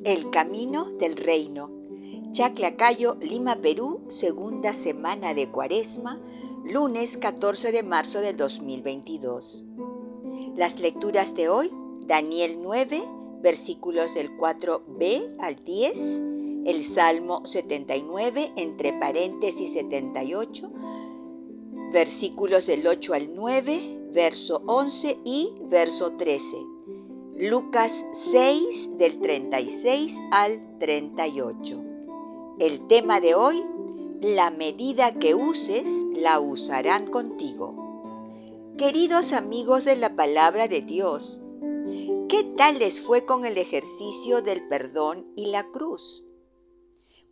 El camino del reino. Chaclacayo, Lima, Perú, segunda semana de Cuaresma, lunes 14 de marzo del 2022. Las lecturas de hoy, Daniel 9, versículos del 4b al 10, el Salmo 79, entre paréntesis 78, versículos del 8 al 9, verso 11 y verso 13. Lucas 6, del 36 al 38. El tema de hoy, la medida que uses, la usarán contigo. Queridos amigos de la palabra de Dios, ¿qué tal les fue con el ejercicio del perdón y la cruz?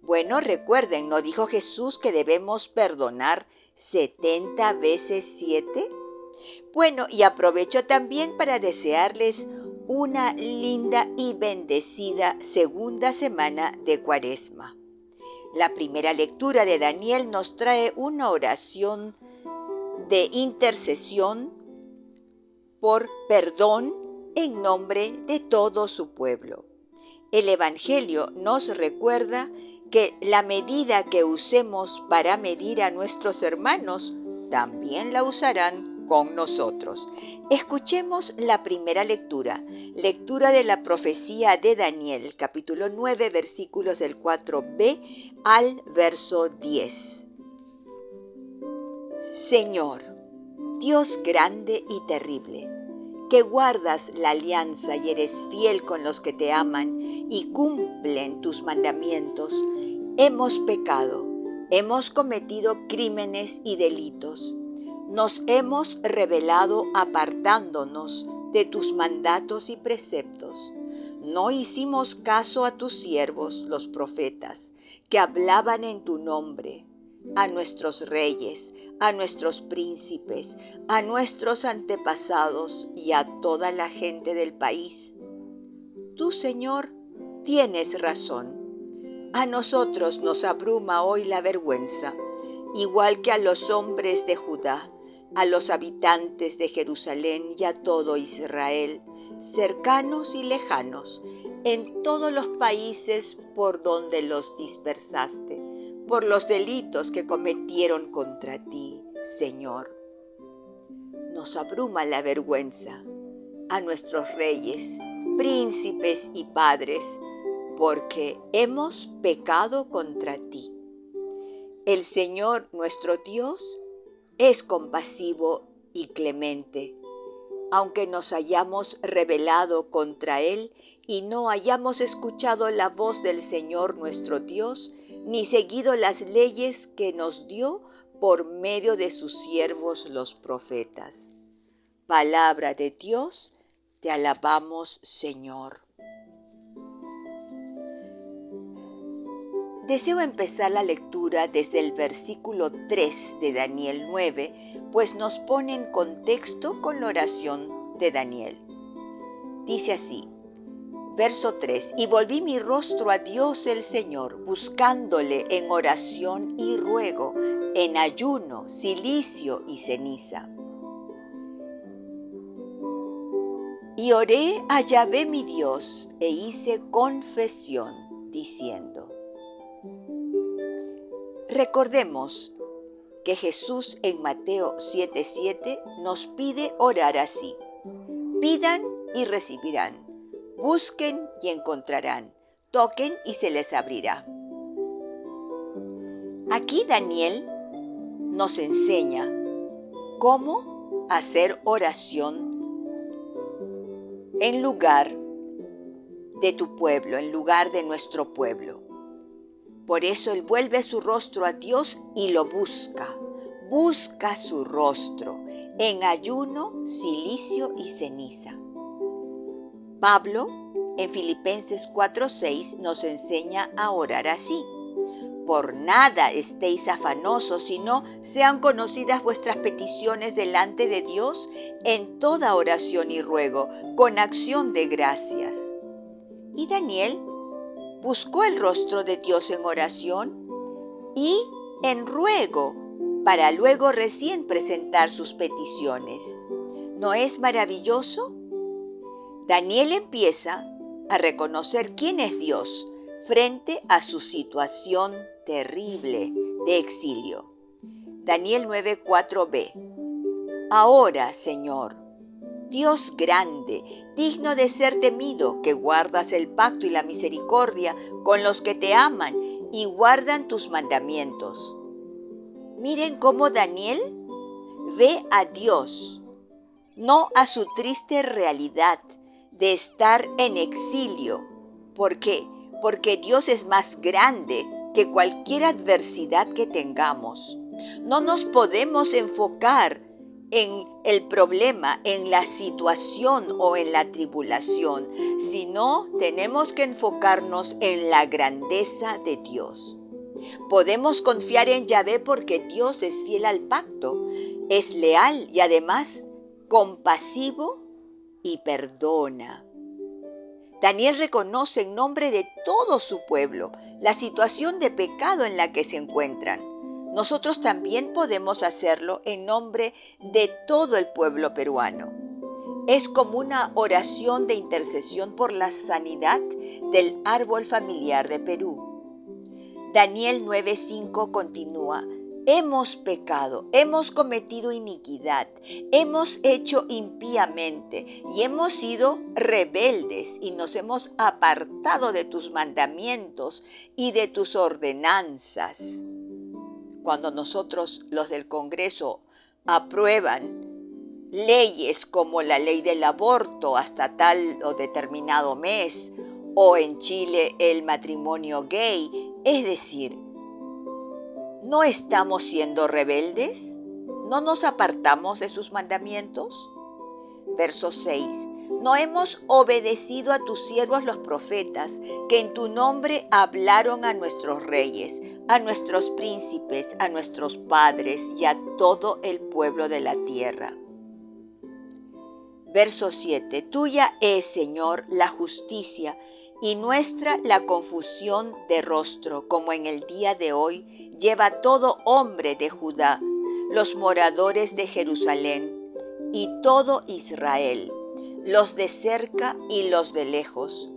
Bueno, recuerden, ¿no dijo Jesús que debemos perdonar 70 veces 7? Bueno, y aprovecho también para desearles una linda y bendecida segunda semana de Cuaresma. La primera lectura de Daniel nos trae una oración de intercesión por perdón en nombre de todo su pueblo. El Evangelio nos recuerda que la medida que usemos para medir a nuestros hermanos, también la usarán con nosotros. Escuchemos la primera lectura de la profecía de Daniel, capítulo 9, versículos del 4b al verso 10. Señor, Dios grande y terrible, que guardas la alianza y eres fiel con los que te aman y cumplen tus mandamientos, hemos pecado, hemos cometido crímenes y delitos, nos hemos rebelado apartándonos de tus mandatos y preceptos. No hicimos caso a tus siervos, los profetas, que hablaban en tu nombre, a nuestros reyes, a nuestros príncipes, a nuestros antepasados y a toda la gente del país. Tú, Señor, tienes razón. A nosotros nos abruma hoy la vergüenza, igual que a los hombres de Judá, a los habitantes de Jerusalén y a todo Israel, cercanos y lejanos, en todos los países por donde los dispersaste, por los delitos que cometieron contra ti, Señor. Nos abruma la vergüenza a nuestros reyes, príncipes y padres, porque hemos pecado contra ti. El Señor nuestro Dios es compasivo y clemente, aunque nos hayamos rebelado contra Él y no hayamos escuchado la voz del Señor nuestro Dios, ni seguido las leyes que nos dio por medio de sus siervos los profetas. Palabra de Dios, te alabamos, Señor. Deseo empezar la lectura desde el versículo 3 de Daniel 9, pues nos pone en contexto con la oración de Daniel. Dice así, verso 3, y volví mi rostro a Dios el Señor, buscándole en oración y ruego, en ayuno, cilicio y ceniza. Y oré a Yahvé mi Dios, e hice confesión, diciendo. Recordemos que Jesús en Mateo 7:7 nos pide orar así. Pidan y recibirán, busquen y encontrarán, toquen y se les abrirá. Aquí Daniel nos enseña cómo hacer oración en lugar de tu pueblo, en lugar de nuestro pueblo. Por eso él vuelve su rostro a Dios y lo busca su rostro en ayuno, cilicio y ceniza. Pablo en Filipenses 4:6 nos enseña a orar así. Por nada estéis afanosos, sino sean conocidas vuestras peticiones delante de Dios en toda oración y ruego, con acción de gracias. Y Daniel buscó el rostro de Dios en oración y en ruego, para luego recién presentar sus peticiones. ¿No es maravilloso? Daniel empieza a reconocer quién es Dios frente a su situación terrible de exilio. Daniel 9:4b. Ahora, Señor, Dios grande, digno de ser temido, que guardas el pacto y la misericordia con los que te aman y guardan tus mandamientos. Miren cómo Daniel ve a Dios, no a su triste realidad de estar en exilio. ¿Por qué? Porque Dios es más grande que cualquier adversidad que tengamos. No nos podemos enfocar en el problema, en la situación o en la tribulación, sino tenemos que enfocarnos en la grandeza de Dios. Podemos confiar en Yahvé porque Dios es fiel al pacto, es leal y además compasivo y perdona. Daniel reconoce en nombre de todo su pueblo la situación de pecado en la que se encuentran. Nosotros también podemos hacerlo en nombre de todo el pueblo peruano. Es como una oración de intercesión por la sanidad del árbol familiar de Perú. Daniel 9:5 continúa: hemos pecado, hemos cometido iniquidad, hemos hecho impíamente y hemos sido rebeldes y nos hemos apartado de tus mandamientos y de tus ordenanzas. Cuando nosotros, los del Congreso, aprueban leyes como la ley del aborto hasta tal o determinado mes, o en Chile el matrimonio gay, es decir, ¿no estamos siendo rebeldes? ¿No nos apartamos de sus mandamientos? Verso 6. No hemos obedecido a tus siervos los profetas, que en tu nombre hablaron a nuestros reyes, a nuestros príncipes, a nuestros padres y a todo el pueblo de la tierra. Verso 7. Tuya es, Señor, la justicia y nuestra la confusión de rostro, como en el día de hoy lleva todo hombre de Judá, los moradores de Jerusalén y todo Israel, los de cerca y los de lejos,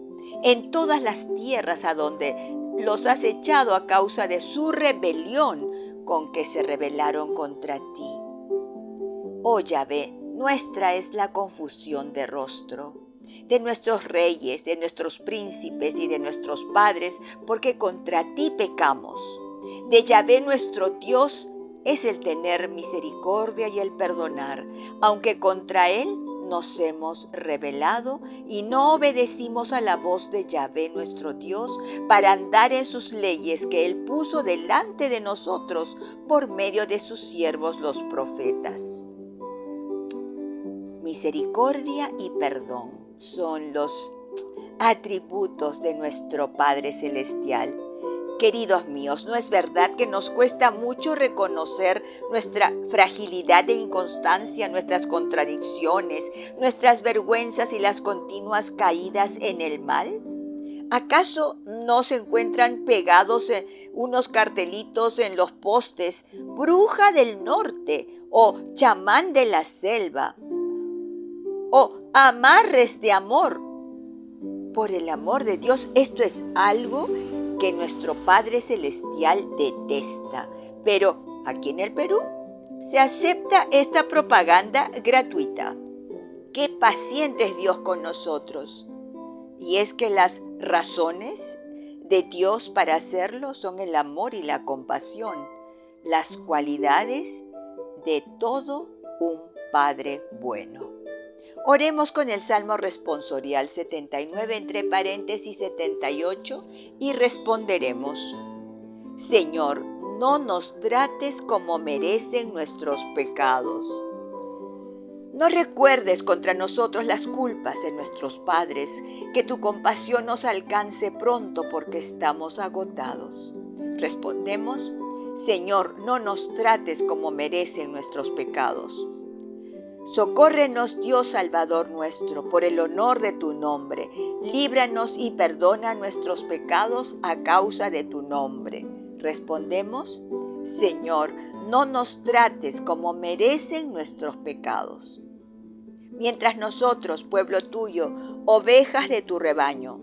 en todas las tierras a donde los has echado a causa de su rebelión con que se rebelaron contra ti. Oh Yahvé, nuestra es la confusión de rostro, de nuestros reyes, de nuestros príncipes y de nuestros padres, porque contra ti pecamos. De Yahvé nuestro Dios es el tener misericordia y el perdonar, aunque contra él nos hemos rebelado y no obedecimos a la voz de Yahvé nuestro Dios para andar en sus leyes que él puso delante de nosotros por medio de sus siervos los profetas. Misericordia y perdón son los atributos de nuestro Padre Celestial. Queridos míos, ¿no es verdad que nos cuesta mucho reconocer nuestra fragilidad e inconstancia, nuestras contradicciones, nuestras vergüenzas y las continuas caídas en el mal? ¿Acaso no se encuentran pegados unos cartelitos en los postes, bruja del norte o chamán de la selva, o amarres de amor? Por el amor de Dios, esto es algo que nuestro Padre Celestial detesta. Pero aquí en el Perú se acepta esta propaganda gratuita. Qué paciente es Dios con nosotros. Y es que las razones de Dios para hacerlo son el amor y la compasión, las cualidades de todo un Padre bueno. Oremos con el Salmo responsorial 79 entre paréntesis 78 y responderemos: Señor, no nos trates como merecen nuestros pecados. No recuerdes contra nosotros las culpas de nuestros padres, que tu compasión nos alcance pronto porque estamos agotados. Respondemos: Señor, no nos trates como merecen nuestros pecados. Socórrenos, Dios Salvador nuestro, por el honor de tu nombre. Líbranos y perdona nuestros pecados a causa de tu nombre. Respondemos: Señor, no nos trates como merecen nuestros pecados. Mientras nosotros, pueblo tuyo, ovejas de tu rebaño,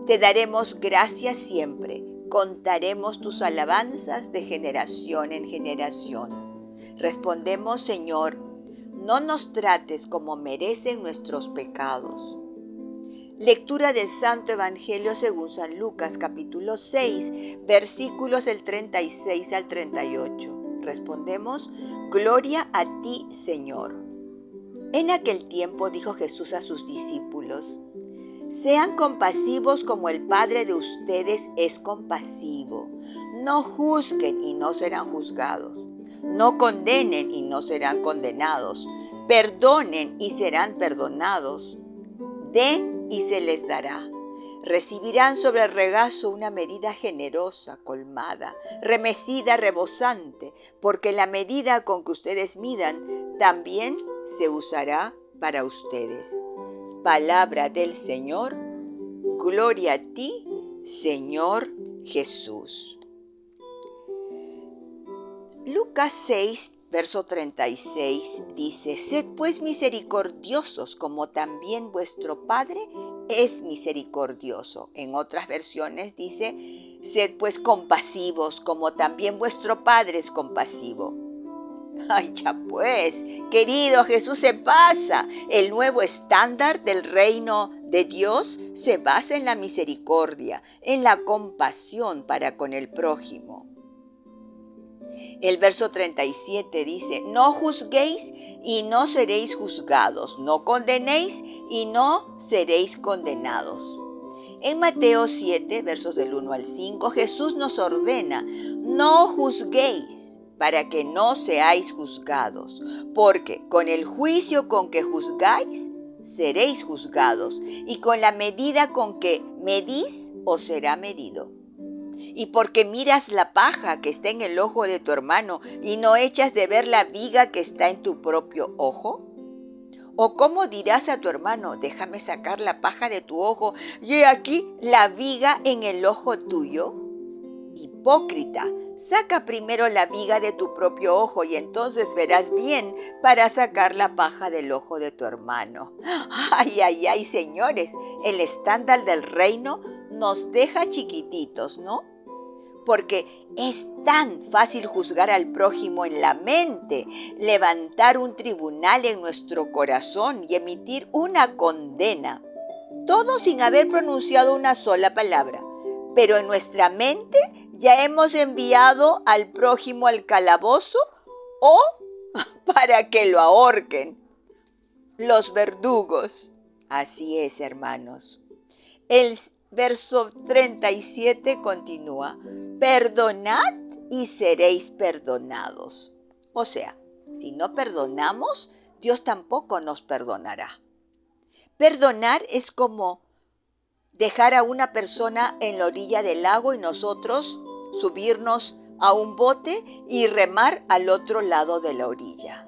Te daremos gracias siempre, contaremos tus alabanzas de generación en generación. Respondemos, Señor, no nos trates como merecen nuestros pecados. Lectura del Santo Evangelio según San Lucas, capítulo 6, versículos del 36 al 38. Respondemos, Gloria a ti, Señor. En aquel tiempo dijo Jesús a sus discípulos, sean compasivos como el Padre de ustedes es compasivo. No juzguen y no serán juzgados. No condenen y no serán condenados. Perdonen y serán perdonados. Den y se les dará. Recibirán sobre el regazo una medida generosa, colmada, remecida, rebosante, porque la medida con que ustedes midan también se usará para ustedes. Palabra del Señor, gloria a ti, Señor Jesús. Lucas 6, verso 36 dice, sed pues misericordiosos como también vuestro Padre es misericordioso. En otras versiones dice, sed pues compasivos como también vuestro Padre es compasivo. Ay, ya pues, querido, Jesús se pasa. El nuevo estándar del reino de Dios se basa en la misericordia, en la compasión para con el prójimo. El verso 37 dice, no juzguéis y no seréis juzgados, no condenéis y no seréis condenados. En Mateo 7, versos del 1 al 5, Jesús nos ordena, no juzguéis para que no seáis juzgados, porque con el juicio con que juzgáis, seréis juzgados, y con la medida con que medís, os será medido. Y porque miras la paja que está en el ojo de tu hermano, y no echas de ver la viga que está en tu propio ojo. ¿O cómo dirás a tu hermano, déjame sacar la paja de tu ojo, y he aquí la viga en el ojo tuyo? Hipócrita, saca primero la viga de tu propio ojo y entonces verás bien para sacar la paja del ojo de tu hermano. Ay, ay, ay, señores, el estándar del reino nos deja chiquititos, ¿no? Porque es tan fácil juzgar al prójimo en la mente, levantar un tribunal en nuestro corazón y emitir una condena, todo sin haber pronunciado una sola palabra. Pero en nuestra mente ya hemos enviado al prójimo al calabozo o para que lo ahorquen. Los verdugos. Así es, hermanos. El verso 37 continúa, perdonad y seréis perdonados. O sea, si no perdonamos, Dios tampoco nos perdonará. Perdonar es como dejar a una persona en la orilla del lago y nosotros subirnos a un bote y remar al otro lado de la orilla.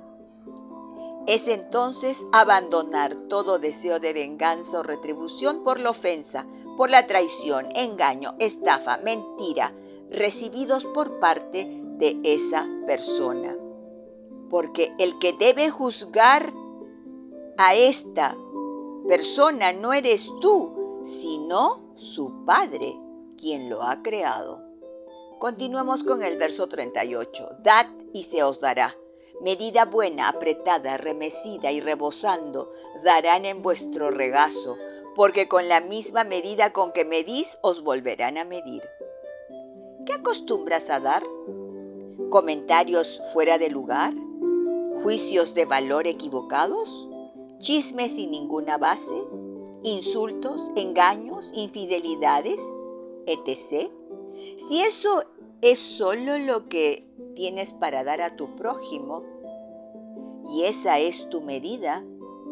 Es entonces abandonar todo deseo de venganza o retribución por la ofensa, por la traición, engaño, estafa, mentira, recibidos por parte de esa persona. Porque el que debe juzgar a esta persona no eres tú, sino su Padre, quien lo ha creado. Continuemos con el verso 38. Dad y se os dará. Medida buena, apretada, remecida y rebosando, darán en vuestro regazo, porque con la misma medida con que medís, os volverán a medir. ¿Qué acostumbras a dar? ¿Comentarios fuera de lugar? ¿Juicios de valor equivocados? ¿Chismes sin ninguna base? ¿Insultos, engaños, infidelidades, etc.? Si eso es solo lo que tienes para dar a tu prójimo, y esa es tu medida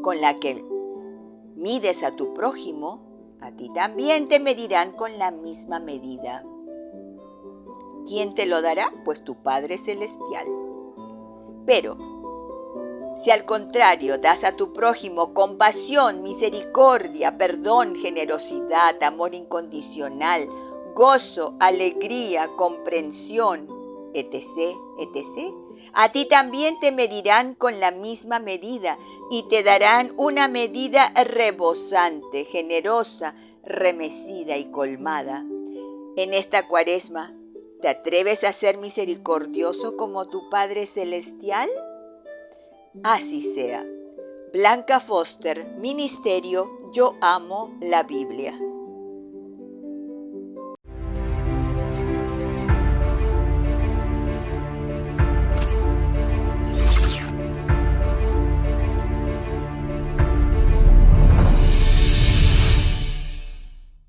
con la que mides a tu prójimo, a ti también te medirán con la misma medida. ¿Quién te lo dará? Pues tu Padre Celestial. Pero, si al contrario das a tu prójimo compasión, misericordia, perdón, generosidad, amor incondicional, gozo, alegría, comprensión, etc., etc., a ti también te medirán con la misma medida y te darán una medida rebosante, generosa, remecida y colmada, en esta Cuaresma, ¿te atreves a ser misericordioso como tu Padre Celestial? Así sea. Blanca Foster, Ministerio Yo Amo la Biblia.